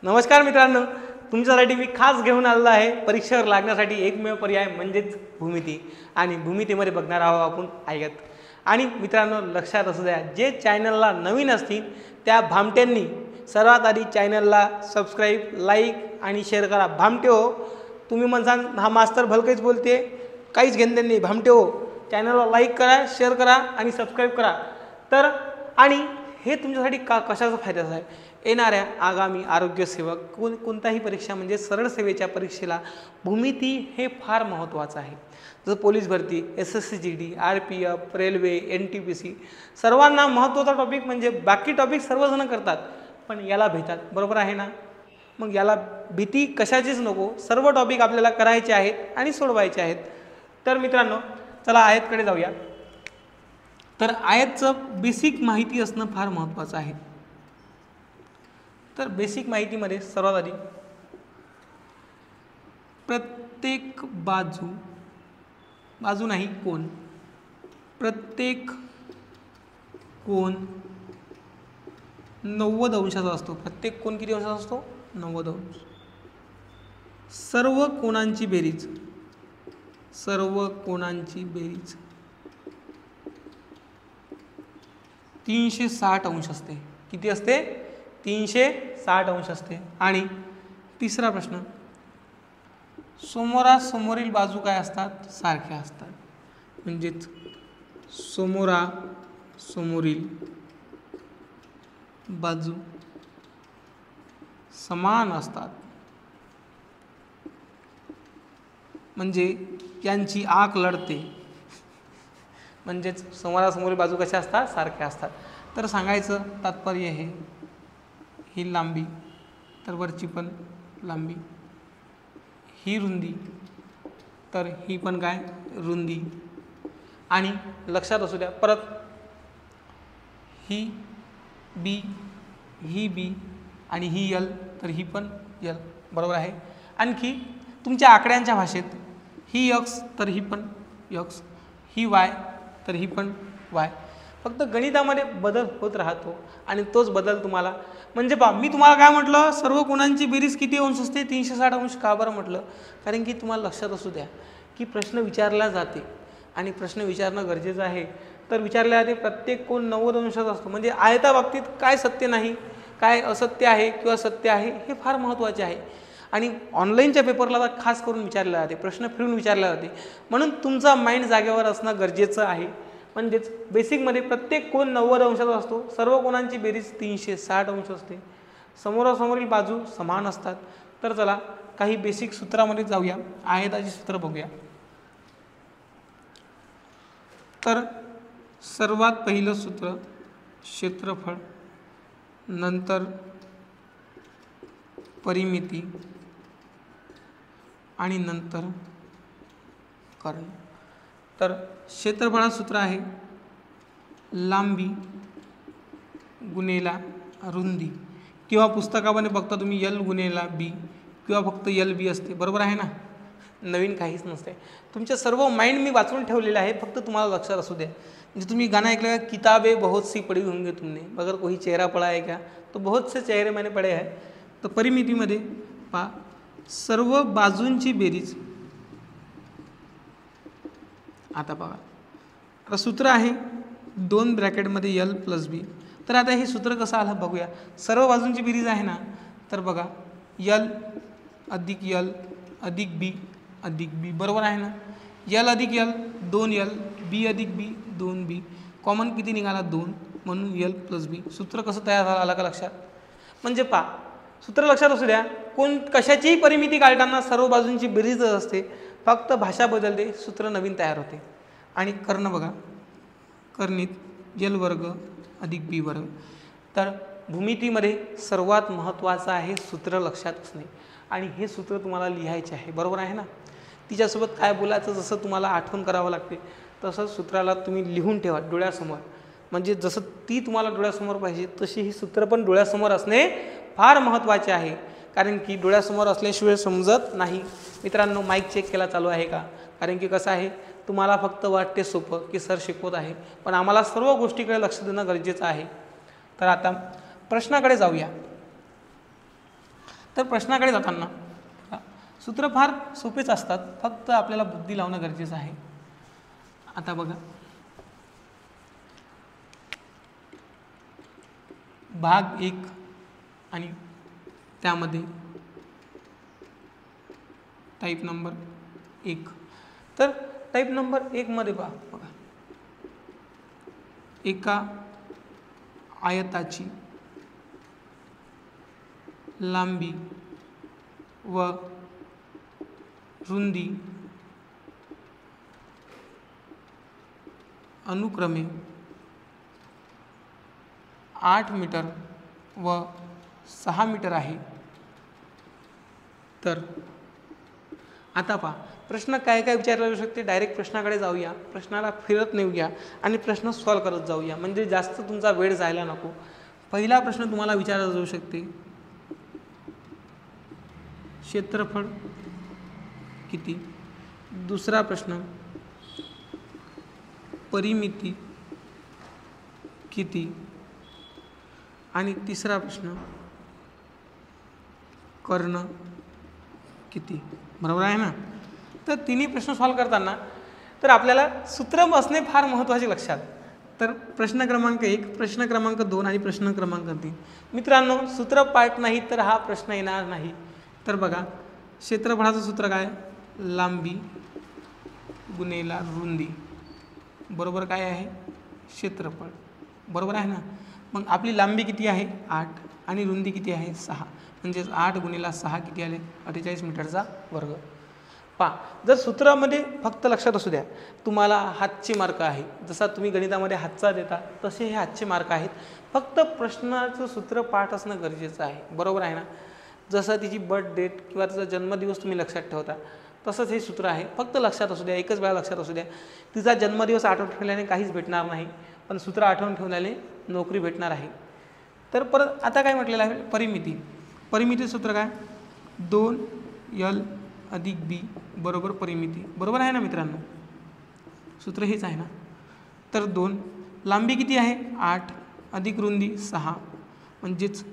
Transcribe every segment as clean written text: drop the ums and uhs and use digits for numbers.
नमस्कार मित्रांनो, तुमच्यासाठी मी खास घेऊन आलेलो आहे परीक्षेवर लागण्यासाठी एकमेव पर्याय म्हणजेच भूमिती. आणि भूमितीमध्ये बघणार आहोत आपण आयत. आणि मित्रांनो लक्षात असू द्या, जे चॅनलला नवीन असतील त्या भामट्यांनी सर्वात आधी चॅनलला सबस्क्राईब, लाईक आणि शेअर करा. भामटे हो, तुम्ही म्हणसान हा मास्तर भलकेच बोलते, काहीच घेणं नाही. भामटे हो, चॅनलला लाईक करा, शेअर करा आणि सबस्क्राईब करा. तर आणि हे तुमच्यासाठी कशाचा फायद्याचं आहे? येणाऱ्या आगामी आरोग्यसेवक कोणताही परीक्षा म्हणजे सरळ सेवेच्या परीक्षेला भूमिती हे फार महत्त्वाचं आहे. जसं पोलीस भरती, SSCGD, RPF, रेल्वे, NTPC सर्वांना महत्त्वाचा टॉपिक. म्हणजे बाकी टॉपिक सर्वजण करतात पण याला भेटतात, बरोबर आहे ना? मग याला भीती कशाचीच नको, सर्व टॉपिक आपल्याला करायचे आहेत आणि सोडवायचे आहेत. तर मित्रांनो चला आयतकडे जाऊया. तर आयतचं बेसिक माहिती असणं फार महत्त्वाचं आहे. तर बेसिक माहितीमध्ये सर्वात आधी प्रत्येक बाजू नाही कोन, प्रत्येक कोन 90 अंशाचा असतो. प्रत्येक कोन किती अंशाचा असतो? 90 अंश. सर्व कोनांची बेरीज 360 अंश असते. किती असते? 360 अंश असते. आणि तिसरा प्रश्न, समोरासमोरील बाजू काय असतात? सारख्या असतात. म्हणजेच समोरासमोरील बाजू समान असतात. म्हणजे यांची आक लढते. म्हणजेच समोरासमोरील बाजू कशा असतात? सारख्या असतात. तर सांगायचं तात्पर्य हे, ही लांबी तर वरची पण लांबी, ही रुंदी तर ही पण काय? रुंदी. आणि लक्षात असू द्या परत, ही बी, ही बी आणि ही यल तर ही पण यल, बरोबर आहे. आणखी तुमच्या आकड्यांच्या भाषेत ही x तर ही पण x, ही y तर ही पण y. फक्त गणितामध्ये बदल होत राहतो आणि तोच बदल तुम्हाला म्हणजे मी तुम्हाला काय म्हटलं, सर्व कोणांची बेरीज किती अंश असते? 360 अंश. का बरं म्हटलं? कारण की तुम्हाला लक्षात असू द्या की प्रश्न विचारला जाते आणि प्रश्न विचारणं गरजेचं आहे. तर विचारल्या जाते प्रत्येक कोण 90 अंशाचा असतो. म्हणजे आयताबाबतीत काय सत्य नाही, काय असत्य आहे किंवा सत्य आहे हे फार महत्त्वाचे आहे. आणि ऑनलाईनच्या पेपरला तर खास करून विचारले जाते, प्रश्न फिरून विचारले जाते. म्हणून तुमचा माइंड जागेवर असणं गरजेचं आहे. म्हणजेच बेसिकमध्ये प्रत्येक कोन 90 अंशाचा असतो. सर्व कोणांची बेरीज 360 अंश असते. समोरासमोरील बाजू समान असतात. तर चला काही बेसिक सूत्रामध्ये जाऊया. आयताची सूत्र बघूया. तर सर्वात पहिलं सूत्र क्षेत्रफळ, नंतर परिमिती आणि नंतर कर्ण. तर क्षेत्रफळाचं सूत्र आहे लांबी गुणेला रुंदी, किंवा पुस्तकामध्ये बघता तुम्ही L गुणेला B किंवा फक्त LB असते, बरोबर आहे ना? नवीन काहीच नसते. तुमचे सर्व माइंड मी वाचून ठेवलेले आहे, फक्त तुम्हाला लक्षात असू द्या. म्हणजे तुम्ही गाणं ऐकलं, किताबें बहुत सी पढ़ी होंगे तुमने मगर कोई चेहरा पड़ा है क्या? तो बहुत से चेहरे मैंने पढ़े हैं. तर परिमितीमध्ये पहा, सर्व बाजूंची बेरीज. आता बघा, आता सूत्र आहे 2 ब्रॅकेटमध्ये L + B. तर आता हे सूत्र कसं आलं बघूया. सर्व बाजूंची बेरीज आहे ना, तर बघा L + L + B + B, बरोबर आहे ना? L + L 2L, B + B 2B, common किती निघाला? 2, म्हणून L + B. सूत्र कसं तयार झालं आलं का लक्षात? म्हणजे पहा, सूत्र लक्षात असू द्या, कशाचीही परिमिती काढताना सर्व बाजूंची बेरीजच असते, फक्त भाषा बदलते, सूत्र नवीन तयार होते. आणि कर्ण बघा, कर्णित L वर्ग + B वर्ग. तर भूमितीमध्ये सर्वात महत्त्वाचं आहे सूत्र लक्षात असणे. आणि हे सूत्र तुम्हाला लिहायचे आहे, बरोबर आहे ना? तिच्यासोबत काय बोलायचं जसं तुम्हाला आठवण करावं लागते तसं सूत्राला तुम्ही लिहून ठेवा डोळ्यासमोर. म्हणजे जसं ती तुम्हाला डोळ्यासमोर पाहिजे तशी ही सूत्र पण डोळ्यासमोर असणे फार महत्त्वाचे आहे. कारण की डोळ्यासमोर असल्याशिवाय समजत नाही. मित्रांनो माईक चेक केला चालू आहे का? कारण की कसं आहे, तुम्हाला फक्त वाटते सोपं की सर शिकवत आहे, पण आम्हाला सर्व गोष्टीकडे लक्ष देणं गरजेचं आहे. तर आता प्रश्नाकडे जाऊया. तर प्रश्नाकडे जाताना सूत्र फार सोपेच असतात, फक्त आपल्याला बुद्धी लावणं गरजेचं आहे. आता बघा, भाग 1 आणि त्यामध्ये टाईप नंबर 1. तर टाईप नंबर 1 मध्ये बघा, एका आयताची लांबी व रुंदी अनुक्रमे 8 मीटर व 6 मीटर आहे. तर आता पहा, प्रश्न काय काय विचारला जाऊ शकते. डायरेक्ट प्रश्नाकडे जाऊया, प्रश्नाला फिरत नेऊया आणि प्रश्न सॉल्व करत जाऊया, म्हणजे जास्त तुमचा वेळ जायला नको. पहिला प्रश्न तुम्हाला विचारला जाऊ शकते, क्षेत्रफळ किती. दुसरा प्रश्न, परिमिती किती. आणि तिसरा प्रश्न, कर्ण किती. बरोबर आहे ना. तर तिन्ही प्रश्न सॉल्व करताना तर आपल्याला सूत्र असणे फार महत्त्वाचे लक्षात. तर प्रश्न क्रमांक 1, प्रश्न क्रमांक 2 आणि प्रश्न क्रमांक 3. मित्रांनो, सूत्र पाठ नाही तर हा प्रश्न येणार नाही. तर बघा, क्षेत्रफळाचं सूत्र काय, लांबी गुणेला रुंदी बरोबर काय आहे, क्षेत्रफळ. बरोबर आहे ना. मग आपली लांबी किती आहे 8 आणि रुंदी किती आहे 6, म्हणजेच 8 गुणिले 6 किती आले 48 मीटरचा वर्ग. पहा, जर सूत्रामध्ये फक्त लक्षात असू द्या, तुम्हाला हातचे मार्क आहे, जसा तुम्ही गणितामध्ये हातचा देता तसे हे हातचे मार्क आहेत. फक्त प्रश्नाचं सूत्र पाठ असणं गरजेचं आहे. बरोबर आहे ना. जसं तिची बर्थ डेट किंवा तिचा जन्मदिवस तुम्ही लक्षात ठेवता, तसंच हे सूत्र आहे. फक्त लक्षात असू द्या, एकच वेळा लक्षात असू द्या. तिचा जन्मदिवस आठवून ठेवल्याने काहीच भेटणार नाही, पण सूत्र आठवून ठेवल्याने नोकरी भेटणार आहे. तर परत आता काय म्हटलेलं आहे, परिमिती. परिमिती सूत्र काय, 2L अधिक B बरोबर परिमिती. बरोबर आहे ना मित्रांनो, सूत्र हेच आहे ना. तर 2, लांबी किती आहे 8 अधिक रुंदी 6, म्हणजेच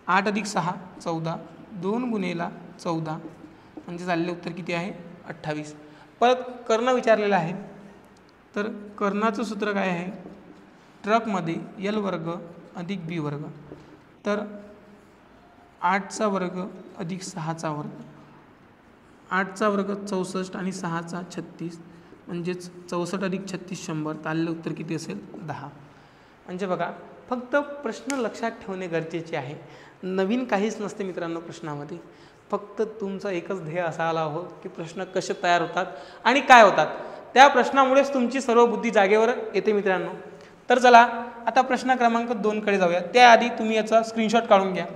8 अधिक 6 14, 2 गुणेला 14 म्हणजे चालले उत्तर किती आहे 28. परत कर्ण विचारलेलं आहे. तर कर्णाचं सूत्र काय आहे, ट्रकमध्ये L वर्ग अधिक B वर्ग. तर 8चा वर्ग अधिक 6चा वर्ग, 8चा वर्ग 64 आणि 6चा 36, म्हणजेच 64 अधिक 36 100, ताल्ले उत्तर किती असेल 10. म्हणजे बघा, फक्त प्रश्न लक्षात ठेवणे गरजेचे आहे. नवीन काहीच नसते मित्रांनो प्रश्नामध्ये. फक्त तुमचं एकच ध्येय असायला हवं की प्रश्न कसे तयार होतात आणि काय होतात. त्या प्रश्नामुळेच तुमची सर्व बुद्धी जागेवर येते मित्रांनो. तर चला आता प्रश्न क्रमांक 2 कडे जाऊया. त्याआधी तुम्ही याचा स्क्रीनशॉट काढून घ्या.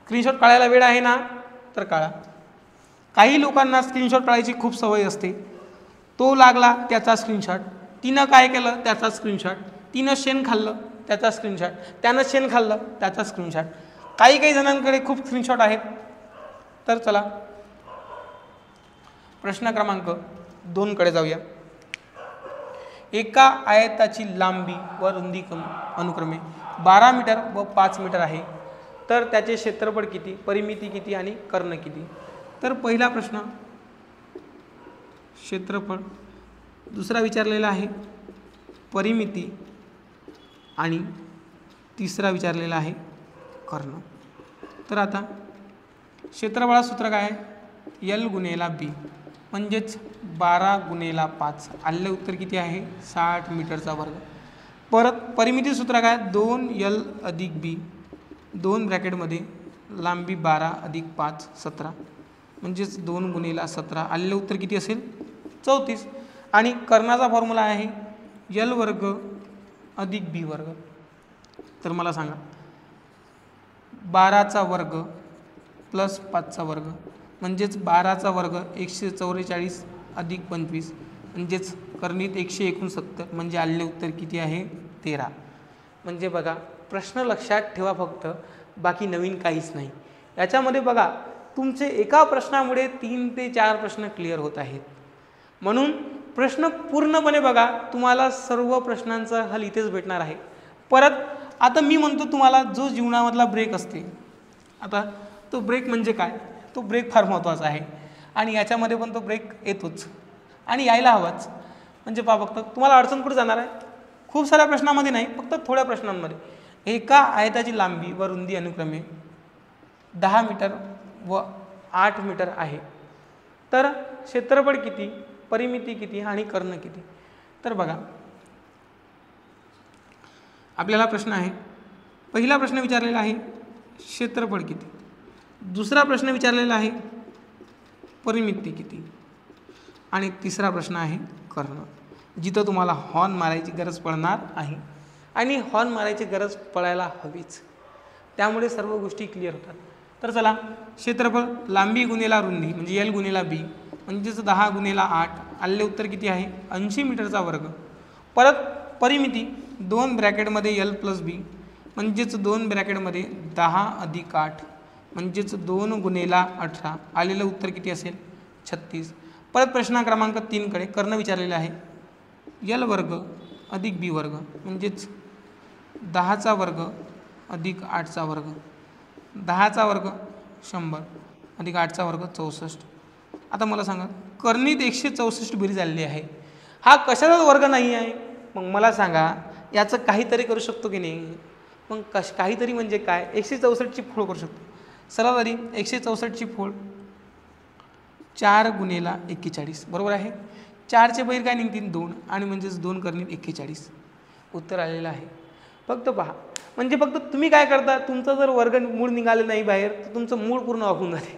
स्क्रीनशॉट काढायला वेळ आहे ना, तर काढा. काही लोकांना स्क्रीनशॉट काढायची खूप सवय असते. तो लागला त्याचा स्क्रीनशॉट, तिनं काय केलं त्याचा स्क्रीनशॉट, तिनं शेण खाल्लं त्याचा स्क्रीनशॉट, त्यानं शेण खाल्लं त्याचा स्क्रीनशॉट. काही जणांकडे खूप स्क्रीनशॉट आहेत. तर चला प्रश्न क्रमांक 2 कडे जाऊया. एका आयताची लांबी व रुंदी अनुक्रमे 12 मीटर व 5 मीटर आहे. तर त्याचे क्षेत्रफळ किती, परिमिती किती आणि कर्ण किती. तर पहिला प्रश्न क्षेत्रफळ, दुसरा विचारलेला आहे परिमिती आणि तिसरा विचारलेला आहे कर्ण. तर आता क्षेत्रफळाचं सूत्र काय आहे, L गुणेला B म्हणजेच 12 गुणेला 5, आलेले उत्तर किती आहे 60 मीटरचा वर्ग. परत परिमिती सूत्र काय, 2L अधिक B, 2 ब्रॅकेटमध्ये लांबी 12 अधिक 5 17, म्हणजेच 2 गुणेला 17, आलेले उत्तर किती असेल 34. आणि कर्णाचा फॉर्म्युला आहे L वर्ग अधिक B वर्ग. तर मला सांगा, 12चा वर्ग प्लस 5चा वर्ग म्हणजेच 12चा वर्ग 144 अधिक 25, म्हणजेच कर्णित 169, म्हणजे आलेले उत्तर किती आहे 13. म्हणजे बघा, प्रश्न लक्षात ठेवा फक्त, बाकी नवीन काहीच नाही. याच्यामध्ये बघा, तुमचे एका प्रश्नामुळे 3 ते 4 प्रश्न क्लिअर होत आहेत. म्हणून प्रश्न पूर्णपणे बघा, तुम्हाला सर्व प्रश्नांचा हल इथेच भेटणार आहे. परत आता मी म्हणतो तुम्हाला, जो जीवनामधला ब्रेक असते आता तो ब्रेक म्हणजे काय, तो ब्रेक फार महत्त्वाचा आहे आणि याच्यामध्ये पण तो ब्रेक येतोच आणि यायला हवाच. म्हणजे पहा फक्त तुम्हाला अडचण कुठे जाणार आहे, खूप साऱ्या प्रश्नांमध्ये नाही, फक्त थोड्या प्रश्नांमध्ये. एका आयताची लांबी व रुंदी अनुक्रमे 10 मीटर व 8 मीटर आहे, तर क्षेत्रफळ किती, परिमिती किती आणि कर्ण किती. तर बघा आपल्याला प्रश्न आहे, पहिला प्रश्न विचारलेला आहे क्षेत्रफळ किती, दुसरा प्रश्न विचारलेला आहे परिमिती किती आणि तिसरा प्रश्न आहे कर्ण, जिथं तुम्हाला हॉर्न मारायची गरज पडणार आहे आणि हॉर्न मारायची गरज पडायला हवीच, त्यामुळे सर्व गोष्टी क्लिअर होतात. तर चला, क्षेत्रफळ लांबी गुणेला रुंदी म्हणजे एल गुणेला बी म्हणजेच 10 गुणेला 8, आलेले उत्तर किती आहे 80 मीटरचा वर्ग. परत परिमिती 2 ब्रॅकेटमध्ये एल प्लस बी म्हणजेच 2 ब्रॅकेटमध्ये 10 अधिक 8 म्हणजेच 2 गुणेला 18, आलेलं उत्तर किती असेल 36. परत प्रश्न क्रमांक 3 कडे कर्ण विचारलेले आहे, एल वर्ग अधिक बी वर्ग म्हणजेच 10चा वर्ग अधिक 8चा वर्ग, 10चा वर्ग 100 अधिक 8चा वर्ग 64. आता मला सांगा कर्णीत 164 बेरीज आलेली आहे, हा कशाचा वर्ग नाही आहे, मग मला सांगा याचं काहीतरी करू शकतो की नाही. मग काहीतरी म्हणजे काय, 164ची फोड करू शकतो. सरळ तरी 164ची फोड 4 गुणेला 41 बरोबर आहे. 4चे बैर काय निघतील 2 आणि म्हणजेच 2 कर्णीत 41 उत्तर आलेलं आहे. फक्त पहा, म्हणजे फक्त तुम्ही काय करता, तुमचं जर वर्गमूळ निघालं नाही बाहेर तर तुमचं मूळ पूर्ण ऑफ होऊन जाते.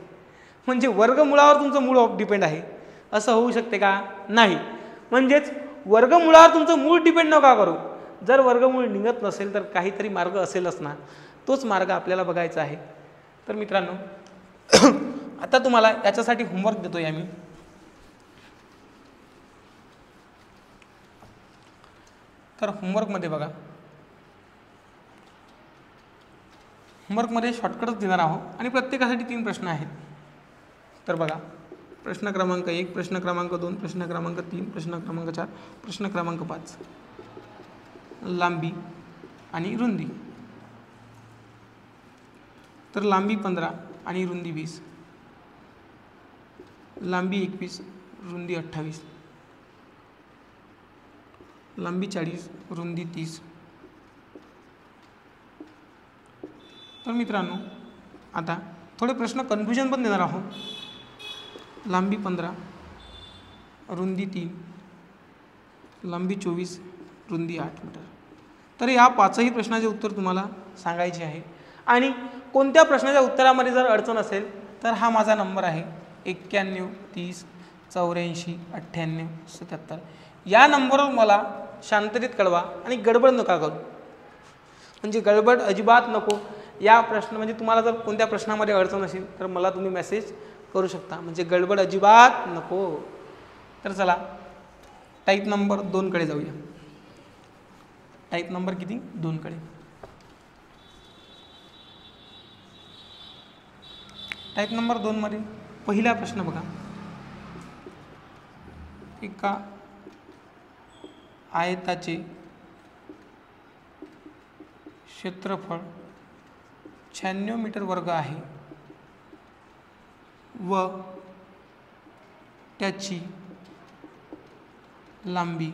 म्हणजे वर्गमुळावर तुमचं मूळ ऑफ डिपेंड आहे असं होऊ शकते का, नाही. म्हणजेच वर्गमुळावर तुमचं मूळ डिपेंड नका करू. जर वर्गमूळ निघत नसेल तर काहीतरी मार्ग असेलच ना, तोच मार्ग आपल्याला बघायचा आहे. तर मित्रांनो आता तुम्हाला याच्यासाठी होमवर्क देतोय आम्ही. तर होमवर्कमध्ये बघा, होमवर्कमध्ये शॉर्टकटच देणार आहोत आणि प्रत्येकासाठी 3 प्रश्न आहेत. तर बघा प्रश्न क्रमांक 1, प्रश्न क्रमांक 2, प्रश्न क्रमांक 3, प्रश्न क्रमांक 4, प्रश्न क्रमांक 5. लांबी आणि रुंदी. तर लांबी 15 आणि रुंदी 20, लांबी 21 रुंदी 28, लांबी 40 रुंदी 30. तर मित्रांनो आता थोडे प्रश्न कन्फ्युजन पण देणार आहोत. लांबी 15 रुंदी 3, लांबी 24 रुंदी 8 मीटर. तर या 5ही प्रश्नाचे उत्तर तुम्हाला सांगायचे आहे आणि कोणत्या प्रश्नाच्या उत्तरामध्ये जर अडचण असेल तर हा माझा नंबर आहे 91 30 84 98 77. या नंबरवर मला शांततेत कळवा आणि गडबड नका करू. म्हणजे गडबड अजिबात नको. या प्रश्न म्हणजे तुम्हाला जर कोणत्या प्रश्नामध्ये अडचण असेल तर मला तुम्ही मेसेज करू शकता, म्हणजे गडबड अजिबात नको. तर चला टाईप नंबर 2 कडे जाऊया. टाईप नंबर किती 2 कडे. टाईप नंबर 2 मध्ये पहिला प्रश्न बघा, एका आयताचे क्षेत्रफळ 96 मीटर वर्ग आहे व त्याची लांबी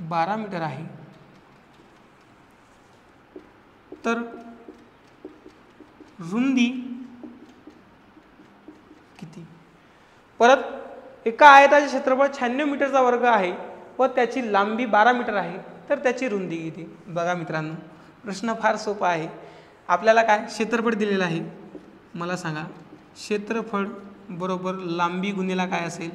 12 मीटर आहे, तर रुंदी किती. परत एका आयताचे क्षेत्रफळ 96 मीटरचा वर्ग आहे व त्याची लांबी 12 मीटर आहे, तर त्याची रुंदी किती. बघा मित्रांनो प्रश्न फार सोपा आहे. आपल्याला काय क्षेत्रफळ दिलेलं आहे, मला सांगा क्षेत्रफळ बरोबर लांबी गुणिला काय असेल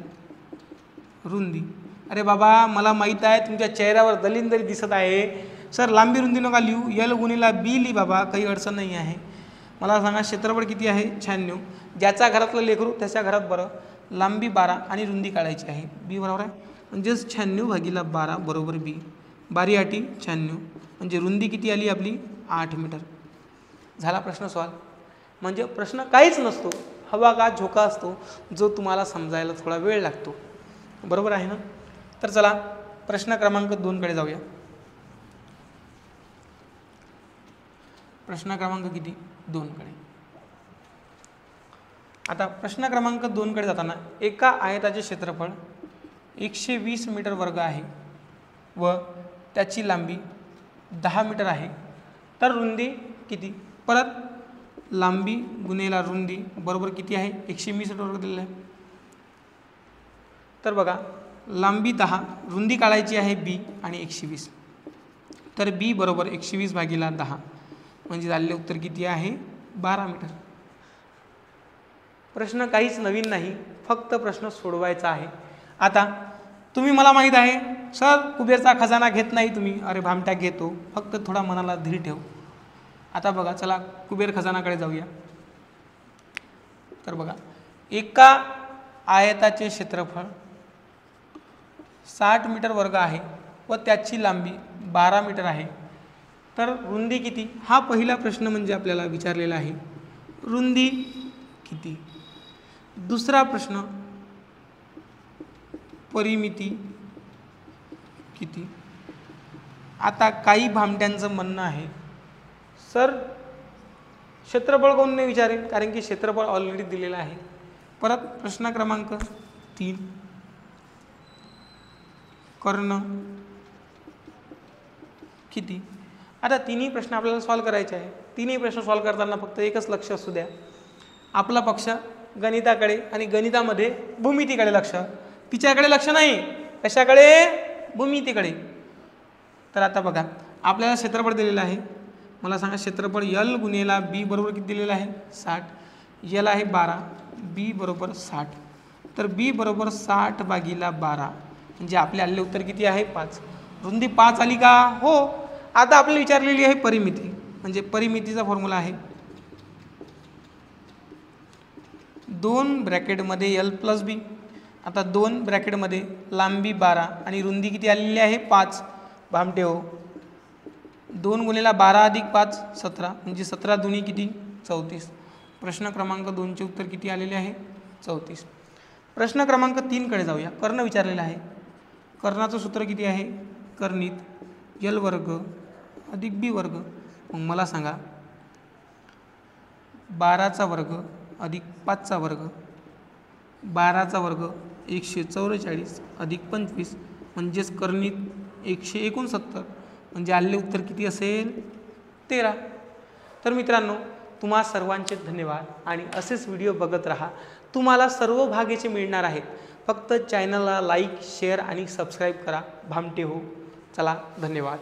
रुंदी. अरे बाबा मला माहीत आहे तुमच्या चेहऱ्यावर दलिंदरी दिसत आहे, सर लांबी रुंदी नका लिहू, एल गुणिला बी ली बाबा, काही अडचण नाही आहे. मला सांगा क्षेत्रफळ किती आहे 96, ज्याच्या घरातलं लेकरू त्याच्या घरात बरं. लांबी 12 आणि रुंदी काढायची आहे, बी बरोबर आहे, म्हणजेच 96 भागिले 12 बरोबर बी. 12 आठी 96 म्हणजे रुंदी किती आली आपली 8 मीटर. झाला प्रश्न सॉल्व. म्हणजे प्रश्न काहीच नसतो, हवा का झोका असतो जो तुम्हाला समजायला थोडा वेळ लागतो. बरोबर आहे ना. तर चला प्रश्न क्रमांक 2 कडे जाऊया. प्रश्न क्रमांक किती 2कडे. आता प्रश्न क्रमांक 2कडे जाताना एका आयताचे क्षेत्रफळ 120 मीटर वर्ग आहे व त्याची लांबी 10 मीटर आहे, तर रुंदी किती? परत लांबी गुणेला रुंदी बरोबर किती आहे? 120 मीटर वर्ग दिलेला आहे. तर बघा लांबी 10, रुंदी काढायची आहे b आणि 120, तर b बरोबर 120 भागिले 10 म्हणजे झालेले उत्तर किती आहे? 12 मीटर. प्रश्न काहीच नवीन नाही, फक्त प्रश्न सोडवायचा आहे. आता तुम्ही मला माहीत आहे सर कुबेरचा खजाना घेत नाही तुम्ही, अरे भामट्या घेतो, फक्त थोडा मनाला धीर ठेव. आता बघा चला कुबेर खजानाकडे जाऊया. तर बघा एका आयताचे क्षेत्रफळ 60 मीटर वर्ग आहे व त्याची लांबी 12 मीटर आहे, तर रुंदी किती? हा पहिला प्रश्न म्हणजे आपल्याला विचारलेला आहे, रुंदी किती. दुसरा प्रश्न परिमिती किती. आता काही भामट्यांचं म्हणणं आहे सर क्षेत्रफळ कोण नाही विचारेल, कारण की क्षेत्रफळ ऑलरेडी दिलेलं आहे. परत प्रश्न क्रमांक 3 कर्ण किती. आता तिन्ही प्रश्न आपल्याला सॉल्व करायचे आहे. तिन्ही प्रश्न सॉल्व करताना फक्त एकच लक्ष असू द्या, आपला पक्ष गणिताकडे आणि गणितामध्ये भूमितीकडे लक्ष, तिच्याकडे लक्ष नाही, कशाकडे? भूमितीकडे. तर आता बघा आपल्याला क्षेत्रफळ दिलेलं आहे, मला सांगा क्षेत्रफळ यल गुणेला बी बरोबर किती दिलेलं आहे? 60. यल आहे 12, बी बरोबर 60, तर बी बरोबर 60 भागिले 12 म्हणजे आपले आलेले उत्तर किती आहे? 5. रुंदी 5 आली का? हो. आता आपल्याला विचारलेली आहे परिमिती, म्हणजे परिमितीचा फॉर्म्युला आहे 2 ब्रॅकेटमध्ये यल प्लस बी. आता 2 ब्रॅकेटमध्ये लांबी 12 आणि रुंदी किती आलेली आहे? 5. भामटे हो, 2 गुणेला 12 अधिक 5 17 म्हणजे 17 दुनी किती? 34. प्रश्न क्रमांक 2चे उत्तर किती आलेले आहे? 34. प्रश्न क्रमांक 3कडे जाऊया. कर्ण विचारलेला आहे. कर्णाचं सूत्र किती आहे? कर्णित यल वर्ग अधिक बी वर्ग. मग मला सांगा 12चा वर्ग अधिक 5चा वर्ग, 12चा वर्ग 144 अधिक 25 म्हणजेच कर्णित 169 म्हणजे आलेले उत्तर किती असेल? 13. तर मित्रांनो तुम्हा सर्वांचे धन्यवाद आणि असेच व्हिडिओ बघत राहा. तुम्हाला सर्व भाग याचे मिळणार आहेत. फक्त चॅनलला लाईक, शेअर आणि सबस्क्राईब करा. भामटे हो. चला धन्यवाद.